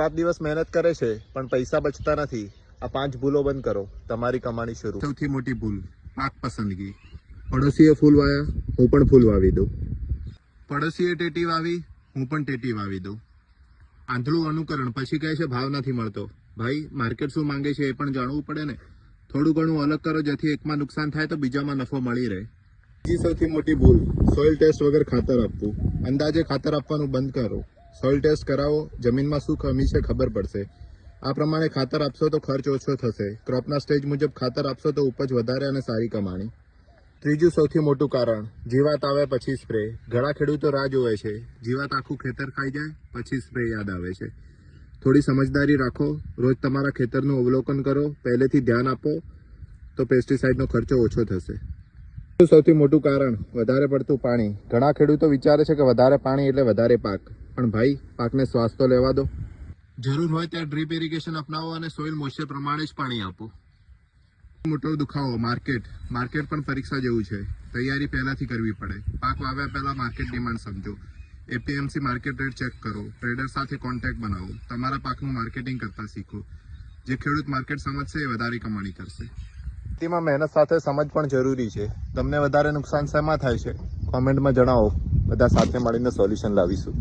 રાત દિવસ મહેનત કરે છે પણ પૈસા બચતા નથી. આ 5 ભૂલો બંધ કરો, તમારી કમાણી શરૂ. સૌથી મોટી ભૂલ પાક પસંદગી. પડોશીએ ફૂલ વાયા, હું પણ ફૂલ વાવી દઉં. પડોશીએ ટેટી વાવી, હું પણ ટેટી વાવી દઉં. આંધળું અનુકરણ, પછી કહે છે ભાવ નથી મળતો. ભાઈ, માર્કેટ શું માંગે છે એ પણ જાણવું પડે ને. થોડું ઘણું અલગ કરો, જેથી એકમાં નુકસાન થાય તો બીજામાં નફો મળી રહે. બીજી સૌથી મોટી ભૂલ સોઇલ ટેસ્ટ વગર ખાતર આપવું. અંદાજે ખાતર આપવાનું બંધ કરો. સોઇલ ટેસ્ટ કરાવો, જમીનમાં શું કમી છે ખબર પડશે. આ પ્રમાણે ખાતર આપશો તો ખર્ચ ઓછો થશે. ક્રોપના સ્ટેજ મુજબ ખાતર આપશો તો ઉપજ વધારે અને સારી કમાણી. ત્રીજું સૌથી મોટું કારણ, જીવાત આવે પછી સ્પ્રે. ઘણા ખેડૂતો રાહ જોવે છે, જીવાત આખું ખેતર ખાઈ જાય પછી સ્પ્રે યાદ આવે છે. થોડી સમજદારી રાખો, રોજ તમારા ખેતરનું અવલોકન કરો, પહેલેથી ધ્યાન આપો તો પેસ્ટિસાઇડનો ખર્ચો ઓછો થશે. સૌથી મોટું કારણ, વધારે પડતું પાણી. ઘણા ખેડૂતો વિચારે છે કે વધારે પાણી એટલે વધારે પાક, પણ ભાઈ, પાકને શ્વાસ તો લેવા દો. જરૂર હોય ત્યાં ડ્રીપ ઇરિગેશન અપનાવો અને સોઇલ મોઇસ્ચર પ્રમાણે જ પાણી આપો. મોટો દુખાવો, માર્કેટ પણ પરીક્ષા જેવું છે. તૈયારી પહેલાથી કરવી પડે. પાક વાવ્યા પહેલા માર્કેટ ડિમાન્ડ સમજો. એપીએમસી માર્કેટ રેટ ચેક કરો. ટ્રેડર સાથે કોન્ટેક્ટ બનાવો. તમારા પાકનું માર્કેટિંગ કરતા શીખો. જે ખેડૂત માર્કેટ સમજશે એ વધારે કમાણી કરશે. ખેતીમાં મહેનત સાથે સમજ પણ જરૂરી છે. તમને વધારે નુકસાન શેમાં થાય છે કોમેન્ટમાં જણાવો. બધા સાથે મળીને સોલ્યુશન લાવીશું.